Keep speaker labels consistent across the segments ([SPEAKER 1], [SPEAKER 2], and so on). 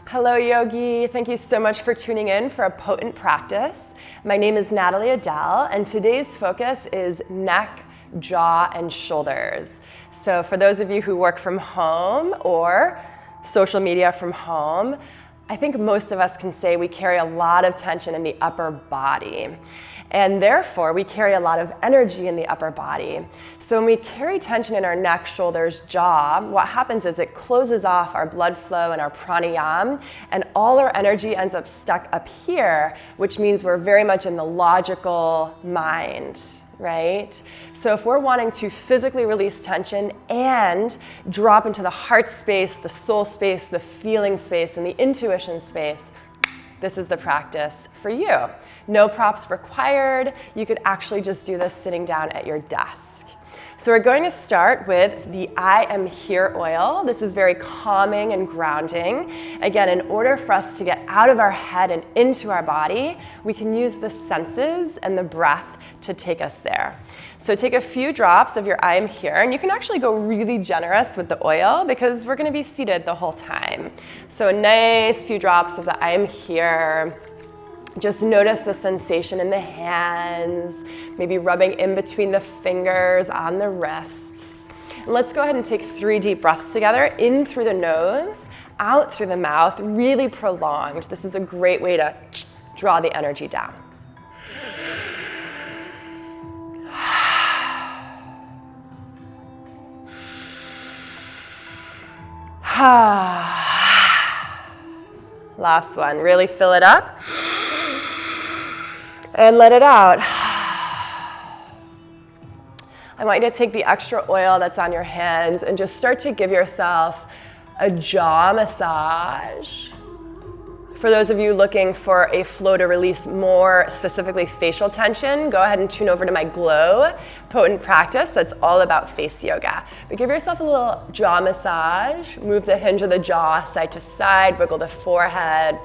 [SPEAKER 1] Hello, Yogi. Thank you so much for tuning in for a potent practice. My name is Natalie Adele, and today's focus is neck, jaw, and shoulders. So for those of you who work from home or social media from home, I think most of us can say we carry a lot of tension in the upper body. And therefore, we carry a lot of energy in the upper body. So when we carry tension in our neck, shoulders, jaw, what happens is it closes off our blood flow and our pranayama, and all our energy ends up stuck up here, which means we're very much in the logical mind, right? So if we're wanting to physically release tension and drop into the heart space, the soul space, the feeling space, and the intuition space, this is the practice for you. No props required. You could actually just do this sitting down at your desk. So we're going to start with the I Am Here oil. This is very calming and grounding. Again, in order for us to get out of our head and into our body, we can use the senses and the breath to take us there. So take a few drops of your I Am Here, and you can actually go really generous with the oil because we're going to be seated the whole time. So a nice few drops of the I Am Here. Just notice the sensation in the hands, maybe rubbing in between the fingers on the wrists. And let's go ahead and take 3 deep breaths together, in through the nose, out through the mouth, really prolonged. This is a great way to draw the energy down. Last one, really fill it up. And let it out. I want you to take the extra oil that's on your hands and just start to give yourself a jaw massage. For those of you looking for a flow to release more specifically facial tension, go ahead and tune over to my Glow potent practice that's all about face yoga. But give yourself a little jaw massage. Move the hinge of the jaw side to side, wiggle the forehead.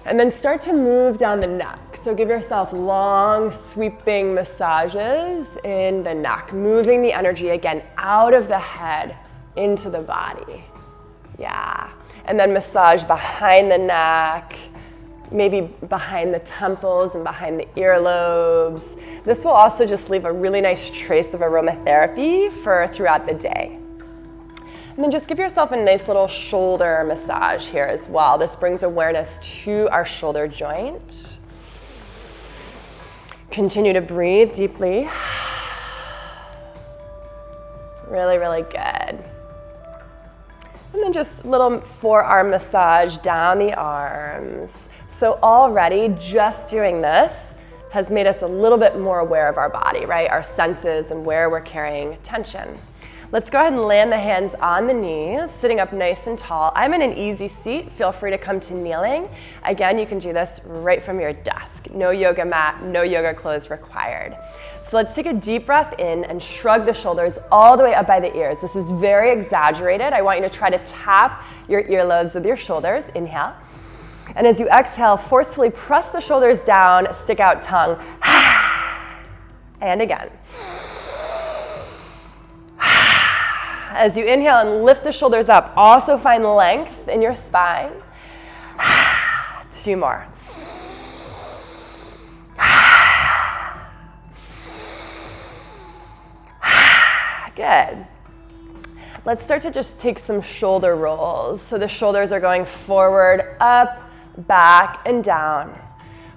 [SPEAKER 1] And then start to move down the neck. So give yourself long, sweeping massages in the neck, moving the energy again out of the head into the body. Yeah. And then massage behind the neck, maybe behind the temples and behind the earlobes. This will also just leave a really nice trace of aromatherapy for throughout the day. And then just give yourself a nice little shoulder massage here as well. This brings awareness to our shoulder joint. Continue to breathe deeply. Really, really good. And then just a little forearm massage down the arms. So already just doing this has made us a little bit more aware of our body, right? Our senses and where we're carrying tension. Let's go ahead and land the hands on the knees, sitting up nice and tall. I'm in an easy seat. Feel free to come to kneeling. Again, you can do this right from your desk. No yoga mat, no yoga clothes required. So let's take a deep breath in and shrug the shoulders all the way up by the ears. This is very exaggerated. I want you to try to tap your earlobes with your shoulders. Inhale. And as you exhale, forcefully press the shoulders down, stick out tongue. And again. As you inhale and lift the shoulders up, also find length in your spine. 2 more. Good. Let's start to just take some shoulder rolls. So the shoulders are going forward, up, back, and down.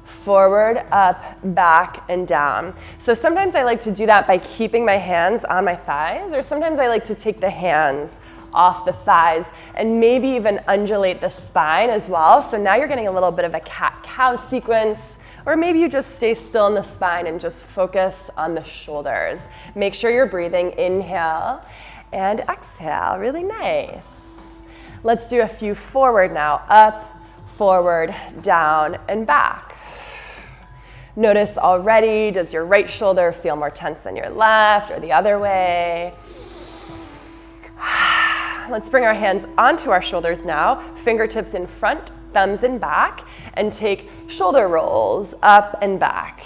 [SPEAKER 1] Forward, up, back, and down. So sometimes I like to do that by keeping my hands on my thighs, or sometimes I like to take the hands off the thighs and maybe even undulate the spine as well. So now you're getting a little bit of a cat-cow sequence, or maybe you just stay still in the spine and just focus on the shoulders. Make sure you're breathing. Inhale and exhale. Really nice. Let's do a few forward now. Up, forward, down, and back. Notice already, does your right shoulder feel more tense than your left or the other way? Let's bring our hands onto our shoulders now, fingertips in front, thumbs in back, and take shoulder rolls up and back.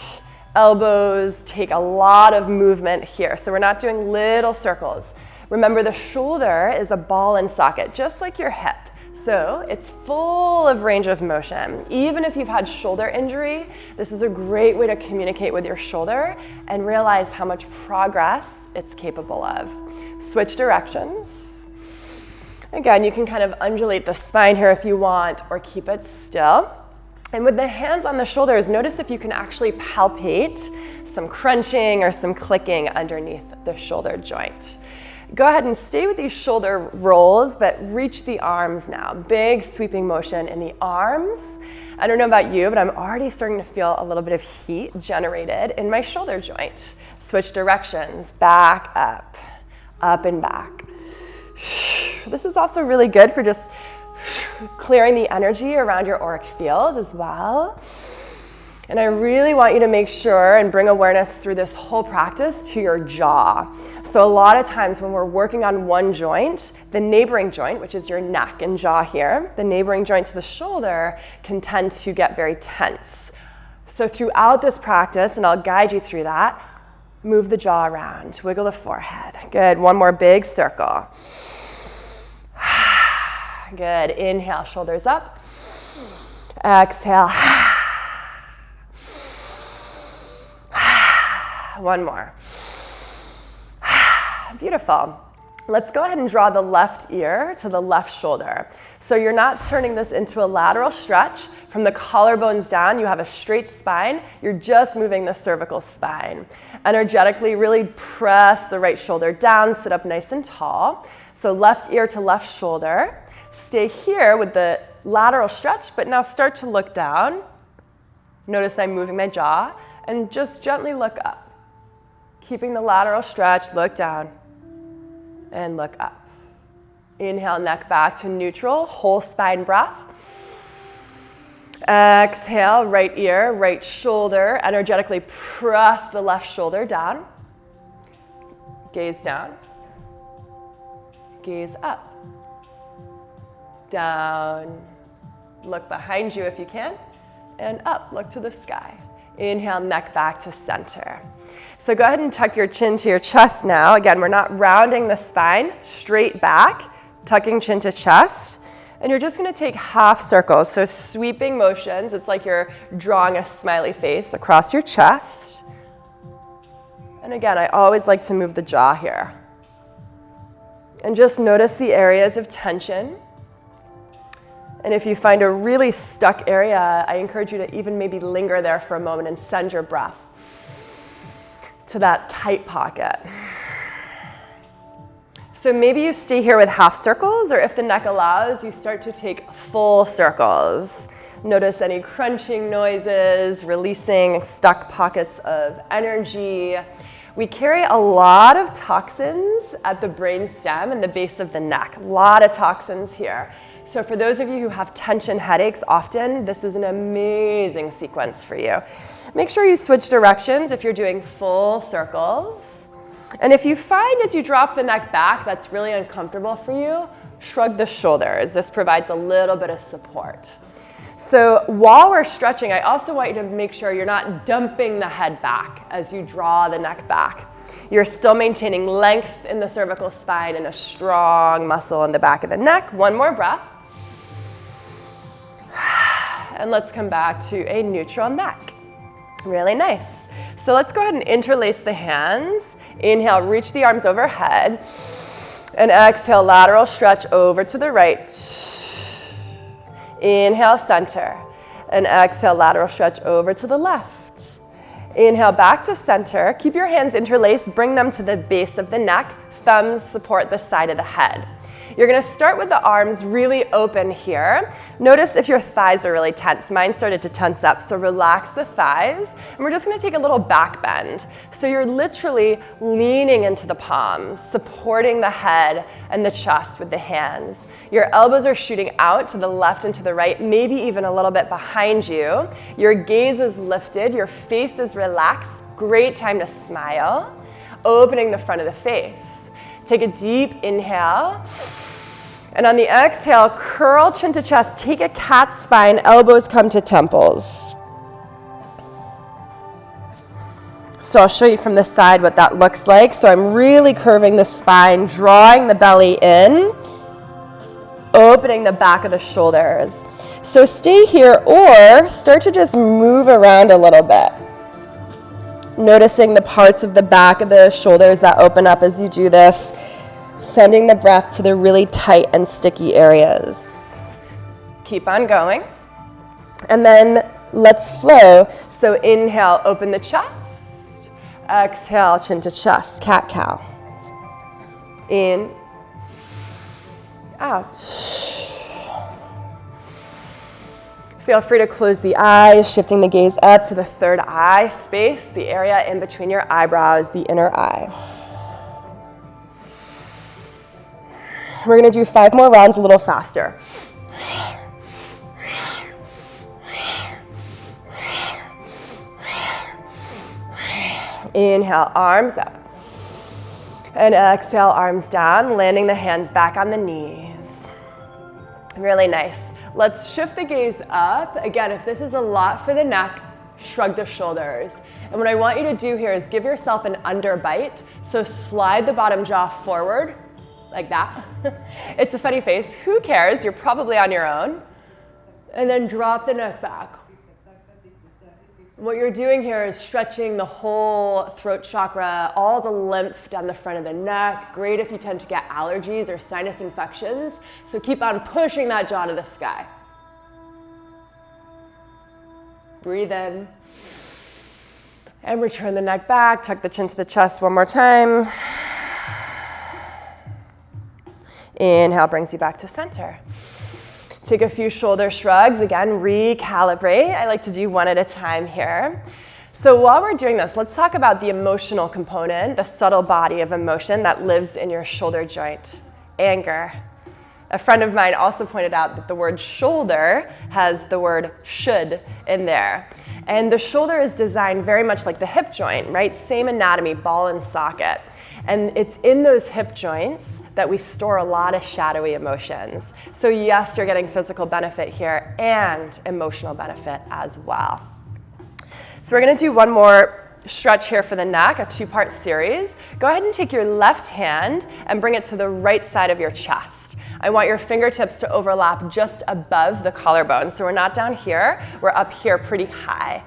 [SPEAKER 1] Elbows take a lot of movement here, so we're not doing little circles. Remember, the shoulder is a ball and socket, just like your hip. So it's full of range of motion. Even if you've had shoulder injury, this is a great way to communicate with your shoulder and realize how much progress it's capable of. Switch directions. Again, you can kind of undulate the spine here if you want, or keep it still. And with the hands on the shoulders, notice if you can actually palpate some crunching or some clicking underneath the shoulder joint. Go ahead and stay with these shoulder rolls, but reach the arms now. Big sweeping motion in the arms. I don't know about you, but I'm already starting to feel a little bit of heat generated in my shoulder joint. Switch directions, back, up and back. This is also really good for just clearing the energy around your auric field as well. And I really want you to make sure and bring awareness through this whole practice to your jaw. So a lot of times when we're working on one joint, the neighboring joint, which is your neck and jaw here, the neighboring joint to the shoulder can tend to get very tense. So throughout this practice, and I'll guide you through that, move the jaw around, wiggle the forehead. Good, one more big circle. Good, inhale, shoulders up. Exhale. One more. Beautiful. Let's go ahead and draw the left ear to the left shoulder. So you're not turning this into a lateral stretch. From the collarbones down, you have a straight spine. You're just moving the cervical spine. Energetically, really press the right shoulder down, sit up nice and tall. So left ear to left shoulder. Stay here with the lateral stretch, but now start to look down. Notice I'm moving my jaw, and just gently look up. Keeping the lateral stretch, look down and look up. Inhale, neck back to neutral, whole spine breath. Exhale, right ear, right shoulder. Energetically press the left shoulder down. Gaze down. Gaze up. Down. Look behind you if you can. And up, look to the sky. Inhale, neck back to center. So go ahead and tuck your chin to your chest now. Again, we're not rounding the spine, straight back, tucking chin to chest. And you're just gonna take half circles, so sweeping motions. It's like you're drawing a smiley face across your chest. And again, I always like to move the jaw here. And just notice the areas of tension. And if you find a really stuck area, I encourage you to even maybe linger there for a moment and send your breath to that tight pocket. So maybe you stay here with half circles, or if the neck allows, you start to take full circles. Notice any crunching noises, releasing stuck pockets of energy. We carry a lot of toxins at the brain stem and the base of the neck. A lot of toxins here. So for those of you who have tension headaches often, this is an amazing sequence for you. Make sure you switch directions if you're doing full circles. And if you find as you drop the neck back that's really uncomfortable for you, shrug the shoulders. This provides a little bit of support. So while we're stretching, I also want you to make sure you're not dumping the head back as you draw the neck back. You're still maintaining length in the cervical spine and a strong muscle in the back of the neck. One more breath. And let's come back to a neutral neck. Really nice. So let's go ahead and interlace the hands. Inhale, reach the arms overhead. And exhale, lateral stretch over to the right. Inhale, center. And exhale, lateral stretch over to the left. Inhale, back to center. Keep your hands interlaced. Bring them to the base of the neck. Thumbs support the side of the head. You're gonna start with the arms really open here. Notice if your thighs are really tense. Mine started to tense up, so relax the thighs. And we're just gonna take a little back bend. So you're literally leaning into the palms, supporting the head and the chest with the hands. Your elbows are shooting out to the left and to the right, maybe even a little bit behind you. Your gaze is lifted, your face is relaxed. Great time to smile. Opening the front of the face. Take a deep inhale. And on the exhale, curl chin to chest. Take a cat spine, elbows come to temples. So I'll show you from the side what that looks like. So I'm really curving the spine, drawing the belly in. opening the back of the shoulders. So stay here or start to just move around a little bit. Noticing the parts of the back of the shoulders that open up as you do this, sending the breath to the really tight and sticky areas. Keep on going. And then let's flow. So inhale, open the chest. Exhale, chin to chest, cat-cow. In, out. Feel free to close the eyes, shifting the gaze up to the third eye space, the area in between your eyebrows, the inner eye. We're going to do 5 more rounds a little faster. Inhale, arms up. And exhale, arms down, landing the hands back on the knees. Really nice. Let's shift the gaze up. Again, if this is a lot for the neck, shrug the shoulders. And what I want you to do here is give yourself an underbite. So slide the bottom jaw forward, like that. It's a funny face. Who cares? You're probably on your own. And then drop the neck back. What you're doing here is stretching the whole throat chakra, all the lymph down the front of the neck. Great if you tend to get allergies or sinus infections. So keep on pushing that jaw to the sky. Breathe in. And return the neck back. Tuck the chin to the chest one more time. Inhale brings you back to center. Take a few shoulder shrugs. Again, recalibrate. I like to do one at a time here. So while we're doing this, let's talk about the emotional component, the subtle body of emotion that lives in your shoulder joint. Anger. A friend of mine also pointed out that the word shoulder has the word should in there. And the shoulder is designed very much like the hip joint, right? Same anatomy, ball and socket. And it's in those hip joints that we store a lot of shadowy emotions. So yes, you're getting physical benefit here and emotional benefit as well. So we're gonna do one more stretch here for the neck, a 2-part series. Go ahead and take your left hand and bring it to the right side of your chest. I want your fingertips to overlap just above the collarbone. So we're not down here, we're up here pretty high.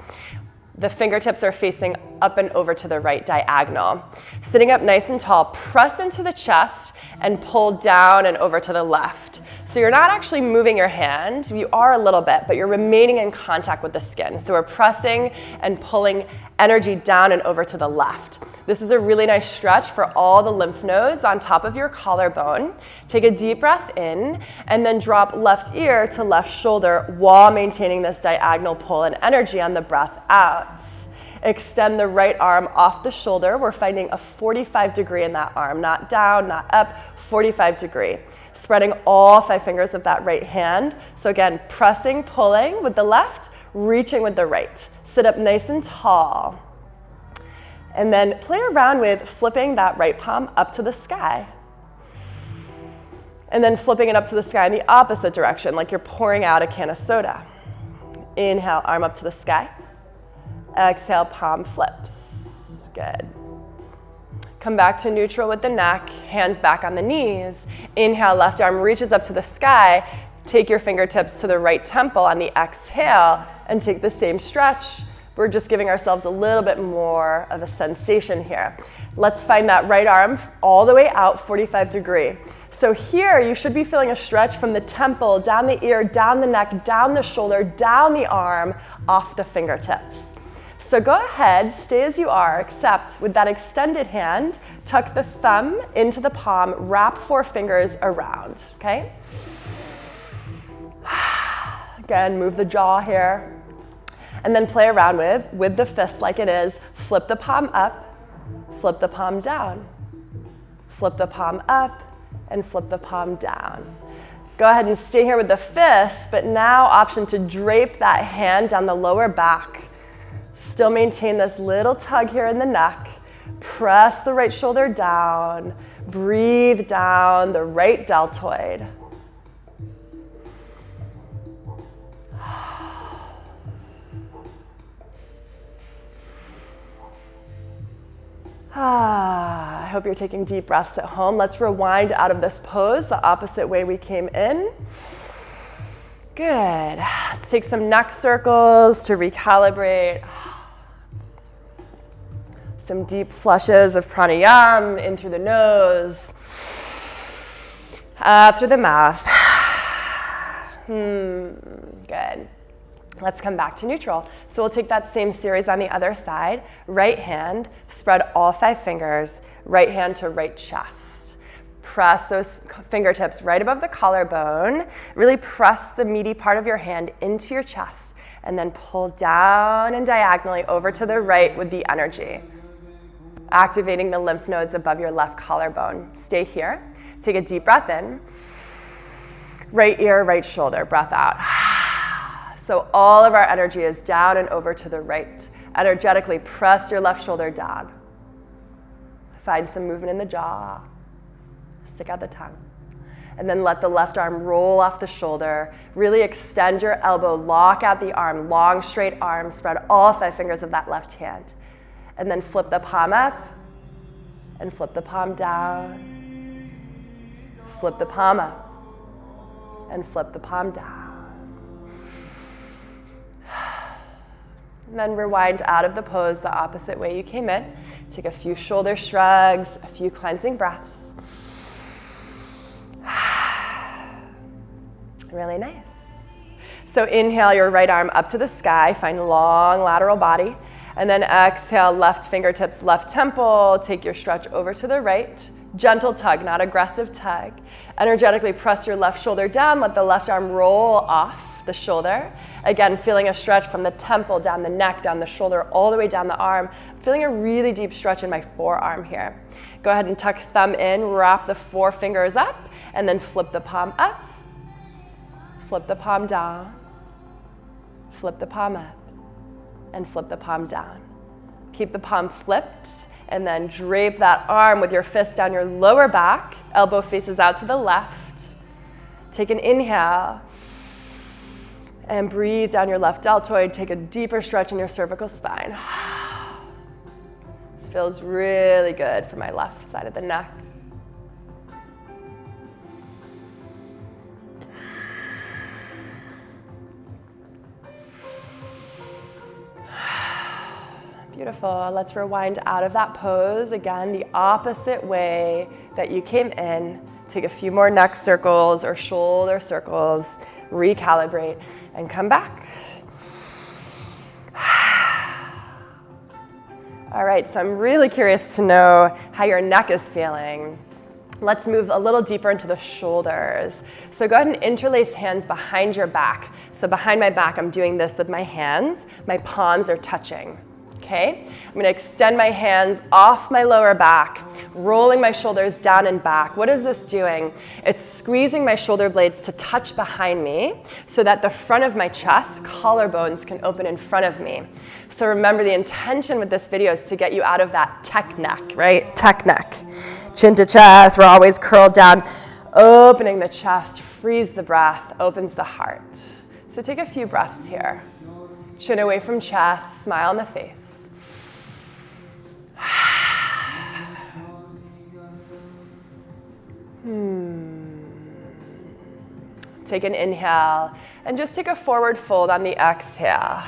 [SPEAKER 1] The fingertips are facing up and over to the right diagonal. Sitting up nice and tall, press into the chest and pull down and over to the left. So you're not actually moving your hand, you are a little bit, but you're remaining in contact with the skin. So we're pressing and pulling energy down and over to the left. This is a really nice stretch for all the lymph nodes on top of your collarbone. Take a deep breath in and then drop left ear to left shoulder while maintaining this diagonal pull and energy on the breath out. Extend the right arm off the shoulder. We're finding a 45 degree in that arm, not down, not up, 45 degree. Spreading all 5 fingers of that right hand. So again, pressing, pulling with the left, reaching with the right. Sit up nice and tall. And then play around with flipping that right palm up to the sky. And then flipping it up to the sky in the opposite direction, like you're pouring out a can of soda. Inhale, arm up to the sky. Exhale, palm flips. Good. Come back to neutral with the neck, hands back on the knees. Inhale, left arm reaches up to the sky. Take your fingertips to the right temple on the exhale and take the same stretch. We're just giving ourselves a little bit more of a sensation here. Let's find that right arm all the way out, 45 degree. So here you should be feeling a stretch from the temple, down the ear, down the neck, down the shoulder, down the arm, off the fingertips. So go ahead, stay as you are, except with that extended hand, tuck the thumb into the palm, wrap 4 fingers around, okay? Again, move the jaw here. And then play around with the fist like it is. Flip the palm up, flip the palm down, flip the palm up, and flip the palm down. Go ahead and stay here with the fist, but now option to drape that hand down the lower back. Still maintain this little tug here in the neck. Press the right shoulder down. Breathe down the right deltoid. hope you're taking deep breaths at home. Let's rewind out of this pose the opposite way we came in. Good. Let's take some neck circles to recalibrate. Some deep flushes of pranayama in through the nose, through the mouth. Good. Let's come back to neutral. So we'll take that same series on the other side. Right hand, spread all 5 fingers, right hand to right chest. Press those fingertips right above the collarbone. Really press the meaty part of your hand into your chest, and then pull down and diagonally over to the right with the energy. Activating the lymph nodes above your left collarbone. Stay here. Take a deep breath in. Right ear, right shoulder, breath out. So all of our energy is down and over to the right. Energetically press your left shoulder down. Find some movement in the jaw. Stick out the tongue. And then let the left arm roll off the shoulder. Really extend your elbow, lock out the arm, long straight arm, spread all 5 fingers of that left hand. And then flip the palm up and flip the palm down. Flip the palm up and flip the palm down. And then rewind out of the pose the opposite way you came in. Take a few shoulder shrugs, a few cleansing breaths. Really nice. So inhale your right arm up to the sky, find long lateral body. And then exhale, left fingertips, left temple. Take your stretch over to the right. Gentle tug, not aggressive tug. Energetically press your left shoulder down. Let the left arm roll off the shoulder. Again, feeling a stretch from the temple, down the neck, down the shoulder, all the way down the arm. Feeling a really deep stretch in my forearm here. Go ahead and tuck thumb in, wrap the 4 fingers up, and then flip the palm up. Flip the palm down. Flip the palm up. And flip the palm down. Keep the palm flipped, and then drape that arm with your fist down your lower back. Elbow faces out to the left. Take an inhale. And breathe down your left deltoid. Take a deeper stretch in your cervical spine. This feels really good for my left side of the neck. Beautiful. Let's rewind out of that pose. Again, the opposite way that you came in. Take a few more neck circles or shoulder circles. Recalibrate and come back. All right, so I'm really curious to know how your neck is feeling. Let's move a little deeper into the shoulders. So go ahead and interlace hands behind your back. So behind my back, I'm doing this with my hands. My palms are touching. Okay, I'm going to extend my hands off my lower back, rolling my shoulders down and back. What is this doing? It's squeezing my shoulder blades to touch behind me so that the front of my chest, collarbones, can open in front of me. So remember, the intention with this video is to get you out of that tech neck, right? Tech neck. Chin to chest, we're always curled down. Opening the chest, frees the breath, opens the heart. So take a few breaths here. Chin away from chest, smile on the face. Take an inhale and just take a forward fold on the exhale.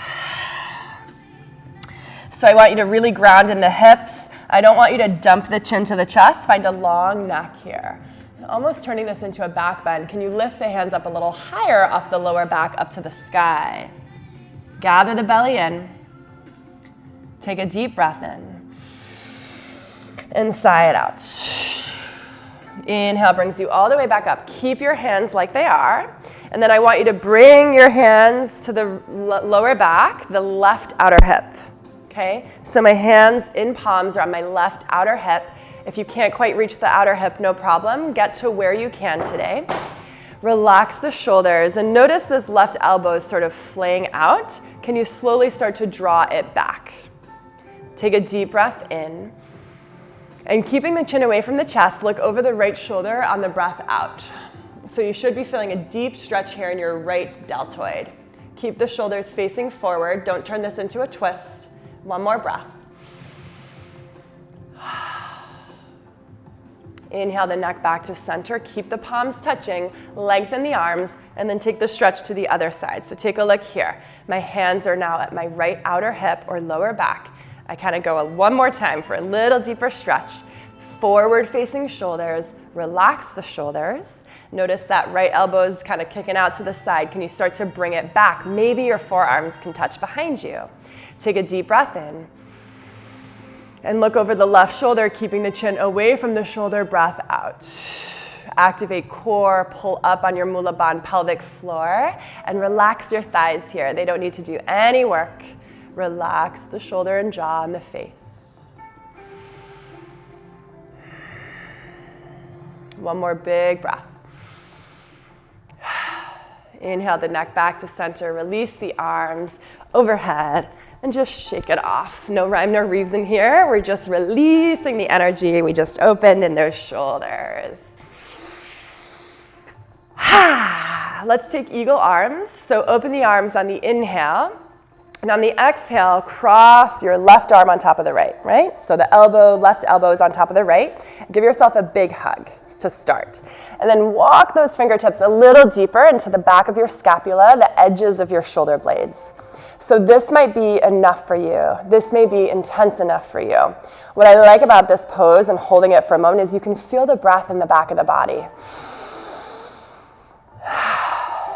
[SPEAKER 1] So I want you to really ground in the hips. I don't want you to dump the chin to the chest. Find a long neck here. Almost turning this into a back bend. Can you lift the hands up a little higher off the lower back up to the sky? Gather the belly in. Take a deep breath in. And sigh it out. Inhale brings you all the way back up. Keep your hands like they are. And then I want you to bring your hands to the lower back, the left outer hip. Okay? So my hands in palms are on my left outer hip. If you can't quite reach the outer hip, no problem. Get to where you can today. Relax the shoulders and notice this left elbow is sort of flaying out. Can you slowly start to draw it back? Take a deep breath in. And keeping the chin away from the chest, look over the right shoulder on the breath out. So you should be feeling a deep stretch here in your right deltoid. Keep the shoulders facing forward. Don't turn this into a twist. One more breath. Inhale the neck back to center. Keep the palms touching. Lengthen the arms, and then take the stretch to the other side. So take a look here. My hands are now at my right outer hip or lower back. I kind of go one more time for a little deeper stretch. Forward facing shoulders. Relax the shoulders. Notice that right elbow is kind of kicking out to the side. Can you start to bring it back? Maybe your forearms can touch behind you. Take a deep breath in. And look over the left shoulder, keeping the chin away from the shoulder, breath out. Activate core, pull up on your Mula Bandha pelvic floor, and relax your thighs here. They don't need to do any work. Relax the shoulder and jaw and the face. One more big breath. Inhale the neck back to center, release the arms overhead, and just shake it off. No rhyme, no reason here. We're just releasing the energy we just opened in those shoulders. Let's take eagle arms. So open the arms on the inhale. And on the exhale, cross your left arm on top of the right? So the left elbow is on top of the right. Give yourself a big hug to start. And then walk those fingertips a little deeper into the back of your scapula, the edges of your shoulder blades. So this might be enough for you. This may be intense enough for you. What I like about this pose and holding it for a moment is you can feel the breath in the back of the body.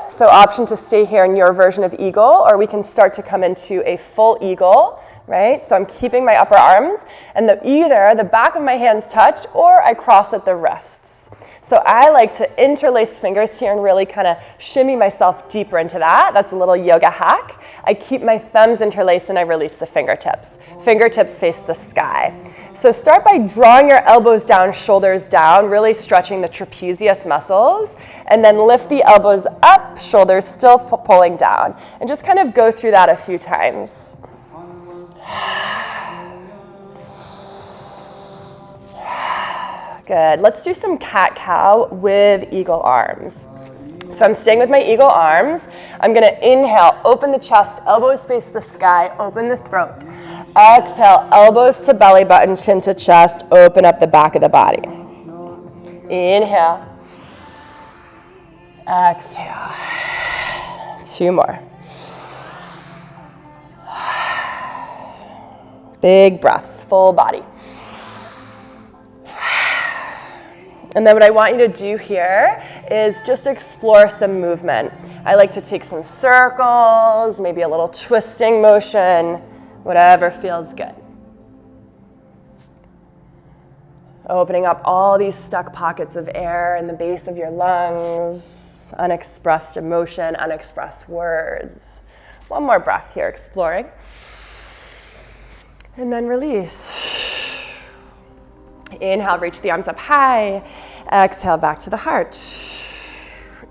[SPEAKER 1] So option to stay here in your version of eagle, or we can start to come into a full eagle, right? So I'm keeping my upper arms, and either the back of my hands touch, or I cross at the wrists. So I like to interlace fingers here and really kind of shimmy myself deeper into that. That's a little yoga hack. I keep my thumbs interlaced and I release the fingertips. Fingertips face the sky. So start by drawing your elbows down, shoulders down, really stretching the trapezius muscles, and then lift the elbows up, shoulders still pulling down. And just kind of go through that a few times. Good. Let's do some cat-cow with eagle arms. So I'm staying with my eagle arms. I'm going to inhale, open the chest, elbows face the sky, open the throat. Exhale, elbows to belly button, chin to chest, open up the back of the body. Inhale. Exhale. 2 more. Big breaths, full body. And then what I want you to do here is just explore some movement. I like to take some circles, maybe a little twisting motion, whatever feels good. Opening up all these stuck pockets of air in the base of your lungs, unexpressed emotion, unexpressed words. One more breath here, exploring. And then release. Inhale, reach the arms up high. Exhale, back to the heart.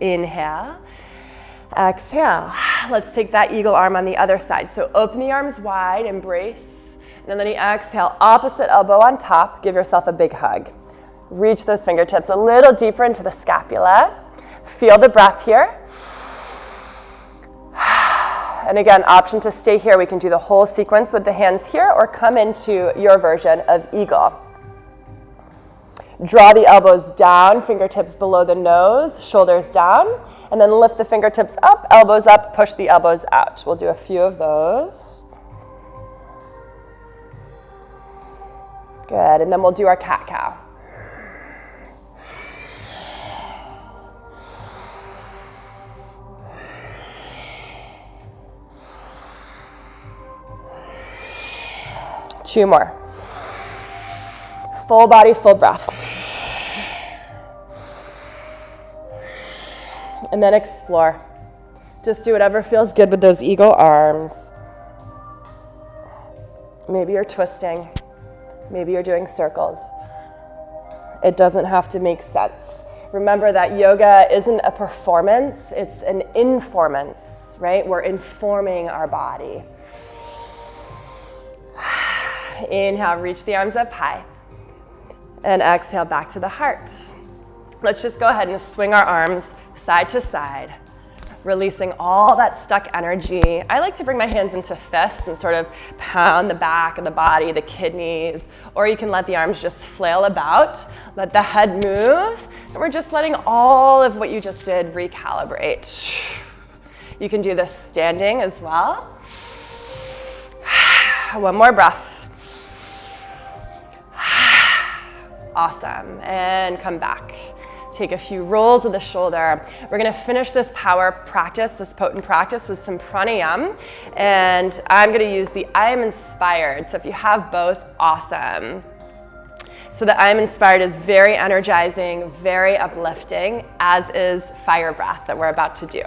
[SPEAKER 1] Inhale. Exhale. Let's take that eagle arm on the other side. So open the arms wide, embrace. And then exhale, opposite elbow on top. Give yourself a big hug. Reach those fingertips a little deeper into the scapula. Feel the breath here. And again, option to stay here. We can do the whole sequence with the hands here or come into your version of eagle. Draw the elbows down, fingertips below the nose, shoulders down, and then lift the fingertips up, elbows up, push the elbows out. We'll do a few of those. Good, and then we'll do our cat-cow. Two more. Full body, full breath. And then explore. Just do whatever feels good with those eagle arms. Maybe you're twisting. Maybe you're doing circles. It doesn't have to make sense. Remember that yoga isn't a performance, it's an informance, right? We're informing our body. Inhale, reach the arms up high. And exhale, back to the heart. Let's just go ahead and swing our arms side to side. releasing all that stuck energy. I like to bring my hands into fists and sort of pound the back of the body, the kidneys, or you can let the arms just flail about, let the head move, and we're just letting all of what you just did recalibrate. You can do this standing as well. One more breath. Awesome, and come back. Take a few rolls of the shoulder. We're gonna finish this power practice, this potent practice with some pranayama, and I'm gonna use the I Am Inspired. So if you have both, awesome. So the I Am Inspired is very energizing, very uplifting, as is fire breath that we're about to do.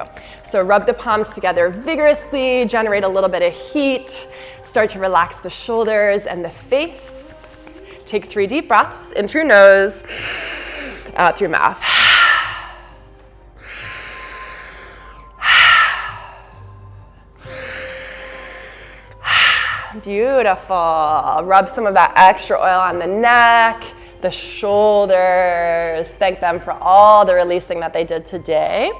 [SPEAKER 1] So rub the palms together vigorously, generate a little bit of heat, start to relax the shoulders and the face. Take 3 deep breaths, in through nose, out through mouth. Beautiful. Rub some of that extra oil on the neck, the shoulders. Thank them for all the releasing that they did today.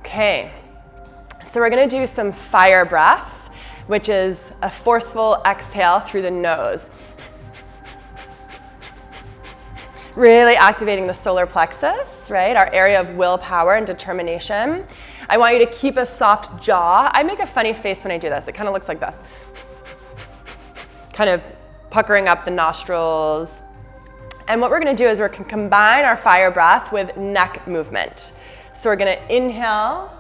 [SPEAKER 1] Okay. So we're gonna do some fire breath, which is a forceful exhale through the nose. Really activating the solar plexus, right? Our area of willpower and determination. I want you to keep a soft jaw. I make a funny face when I do this. It kind of looks like this. Kind of puckering up the nostrils. And what we're gonna do is we're gonna combine our fire breath with neck movement. So we're gonna inhale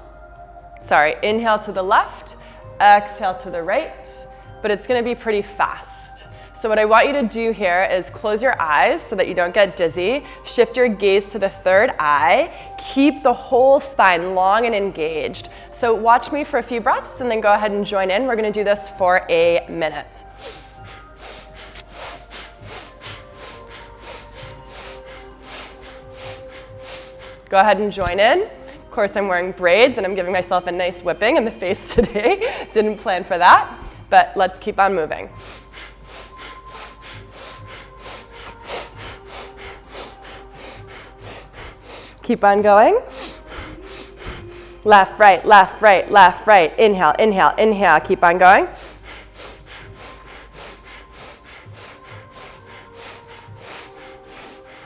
[SPEAKER 1] to the left, exhale to the right, but it's gonna be pretty fast. So what I want you to do here is close your eyes so that you don't get dizzy, shift your gaze to the third eye, keep the whole spine long and engaged. So watch me for a few breaths and then go ahead and join in. We're gonna do this for a minute. Go ahead and join in. Of course, I'm wearing braids and I'm giving myself a nice whipping in the face today. Didn't plan for that, but let's keep on moving. Keep on going. Left, right, left, right, left, right. Inhale, inhale, inhale. Keep on going.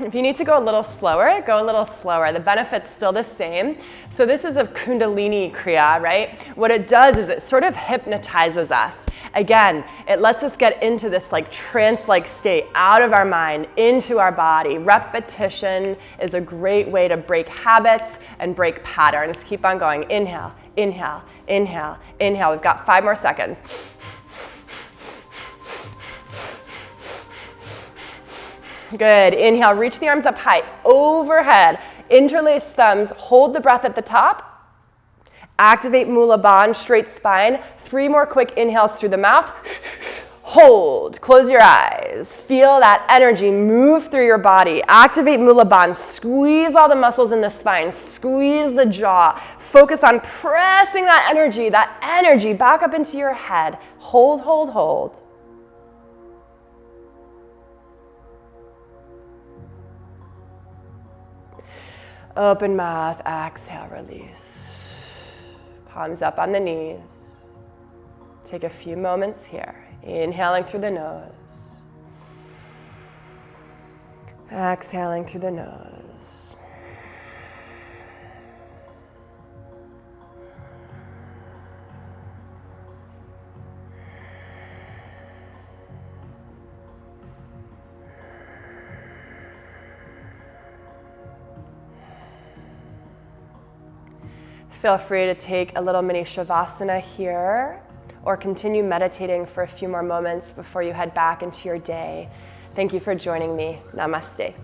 [SPEAKER 1] If you need to go a little slower, go a little slower. The benefit's still the same. So this is a Kundalini Kriya, right? What it does is it sort of hypnotizes us. Again, it lets us get into this like trance-like state, out of our mind, into our body. Repetition is a great way to break habits and break patterns. Keep on going. Inhale, inhale, inhale, inhale. We've got 5 more seconds. Good. Inhale, reach the arms up high, overhead. Interlace thumbs, hold the breath at the top. Activate Mula Bandha, straight spine. 3 more quick inhales through the mouth. Hold. Close your eyes. Feel that energy move through your body. Activate Mula Bandha. Squeeze all the muscles in the spine. Squeeze the jaw. Focus on pressing that energy back up into your head. Hold, hold, hold. Open mouth, exhale, release. Palms up on the knees. Take a few moments here. Inhaling through the nose. Exhaling through the nose. Feel free to take a little mini shavasana here or continue meditating for a few more moments before you head back into your day. Thank you for joining me. Namaste.